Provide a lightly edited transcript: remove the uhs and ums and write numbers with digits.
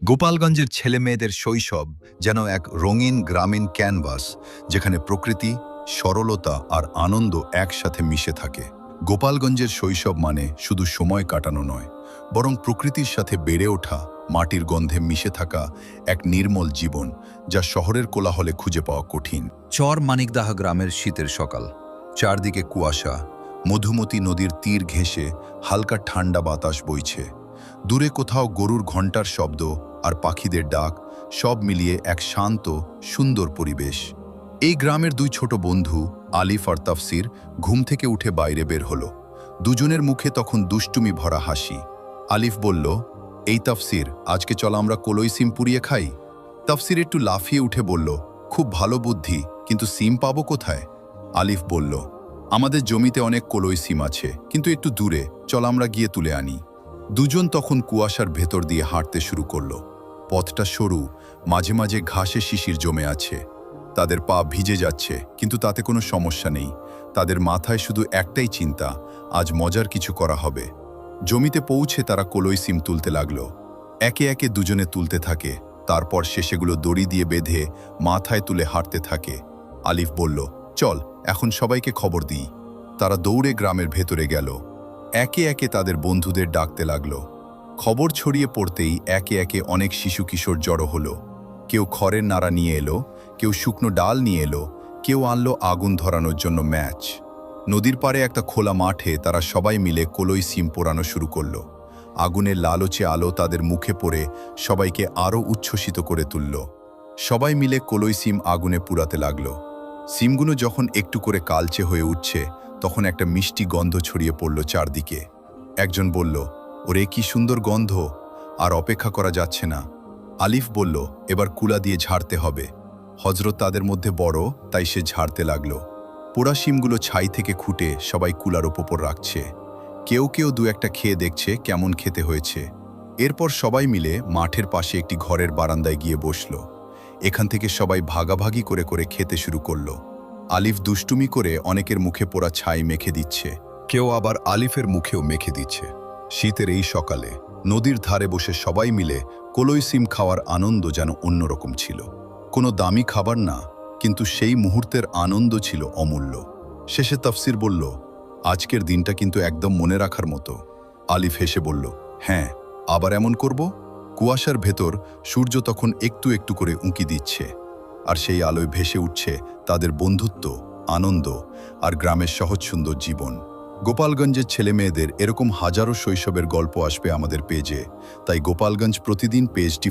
গোপালগঞ্জের ছেলেমেয়েদের শৈশব যেন এক রঙিন গ্রামীণ ক্যানভাস, যেখানে প্রকৃতি, সরলতা আর আনন্দ একসাথে মিশে থাকে। গোপালগঞ্জের শৈশব মানে শুধু সময় কাটানো নয়, বরং প্রকৃতির সাথে বেড়ে ওঠা, মাটির গন্ধে মিশে থাকা এক নির্মল জীবন, যা শহরের কোলাহলে খুঁজে পাওয়া কঠিন। চর মানিকদাহ গ্রামের শীতের সকাল, চারদিকে কুয়াশা, মধুমতি নদীর তীর ঘেঁষে হালকা ঠান্ডা বাতাস বইছে। দূরে কোথাও গরুর ঘণ্টার শব্দ আর পাখিদের ডাক, সব মিলিয়ে এক শান্ত, সুন্দর পরিবেশ। এই গ্রামের দুই ছোট বন্ধু আলিফ আর তাফসির ঘুম থেকে উঠে বাইরে বের হলো। দুজনের মুখে তখন দুষ্টুমি ভরা হাসি। আলিফ বলল, এই তাফসির, আজকে চল আমরা কলই সিম পুড়িয়ে খাই। তাফসির একটু লাফিয়ে উঠে বলল, খুব ভালো বুদ্ধি, কিন্তু সিম পাবো কোথায়? আলিফ বলল, আমাদের জমিতে অনেক কলই সিম আছে, কিন্তু একটু দূরে, চল আমরা গিয়ে তুলে আনি। দুজন তখন কুয়াশার ভেতর দিয়ে হাঁটতে শুরু করলো। পথটা সরু, মাঝে মাঝে ঘাসে শিশির জমে আছে। তাদের পা ভিজে যাচ্ছে, কিন্তু তাতে কোনো সমস্যা নেই। তাদের মাথায় শুধু একটাই চিন্তা, আজ মজার কিছু করা হবে। জমিতে পৌঁছে তারা কলই সিম তুলতে লাগলো। একে একে দুজনে তুলতে থাকে, তারপর সেগুলো দড়ি দিয়ে বেঁধে মাথায় তুলে হাঁটতে থাকে। আলিফ বলল, চল এখন সবাইকে খবর দিই। তারা দৌড়ে গ্রামের ভেতরে গেল। একে একে তাদের বন্ধুদের ডাকতে লাগলো। খবর ছড়িয়ে পড়তেই একে একে অনেক শিশু কিশোর জড়ো হলো। কেউ খড়ের নাড়া নিয়ে এলো, কেউ শুকনো ডাল নিয়ে এলো, কেউ আনলো আগুন ধরানোর জন্য ম্যাচ। নদীর পাড়ে একটা খোলা মাঠে তারা সবাই মিলে কলই সিম পোড়ানো শুরু করলো। আগুনের লালচে আলো তাদের মুখে পড়ে সবাইকে আরও উচ্ছ্বসিত করে তুলল। সবাই মিলে কলই সিম আগুনে পুড়াতে লাগলো। সিমগুলো যখন একটু করে কালচে হয়ে উঠছে, তখন একটা মিষ্টি গন্ধ ছড়িয়ে পড়ল চারদিকে। একজন বলল, ওরে কি সুন্দর গন্ধ, আর অপেক্ষা করা যাচ্ছে না। আলিফ বলল, এবার কুলা দিয়ে ঝাড়তে হবে। হযরত তাদের মধ্যে বড়, তাই সে ঝাড়তে লাগলো। পোড়া শিমগুলো ছাই থেকে খুঁটে সবাই কুলার ওপর রাখছে। কেউ কেউ দু একটা খেয়ে দেখছে কেমন খেতে হয়েছে। এরপর সবাই মিলে মাঠের পাশে একটি ঘরের বারান্দায় গিয়ে বসল। এখান থেকে সবাই ভাগাভাগি করে করে খেতে শুরু করলো। আলিফ দুষ্টুমি করে অনেকের মুখে পোড়া ছাই মেখে দিচ্ছে, কেউ আবার আলিফের মুখেও মেখে দিচ্ছে। শীতের এই সকালে নদীর ধারে বসে সবাই মিলে কলই সিম খাওয়ার আনন্দ যেন অন্যরকম ছিল। কোনো দামি খাবার না, কিন্তু সেই মুহূর্তের আনন্দ ছিল অমূল্য। শেষে তাফসির বলল, আজকের দিনটা কিন্তু একদম মনে রাখার মতো। আলিফ হেসে বলল, হ্যাঁ, আবার এমন করব। কুয়াশার ভেতর সূর্য তখন একটু একটু করে উঁকি দিচ্ছে, আর সেই আলোয় ভেসে উঠছে তাদের বন্ধুত্ব, আনন্দ আর গ্রামের সহজ সুন্দর জীবন। গোপালগঞ্জের ছেলেমেয়েদের এরকম হাজারো শৈশবের গল্প আসবে আমাদের পেজে, তাই গোপালগঞ্জ প্রতিদিন পেজটি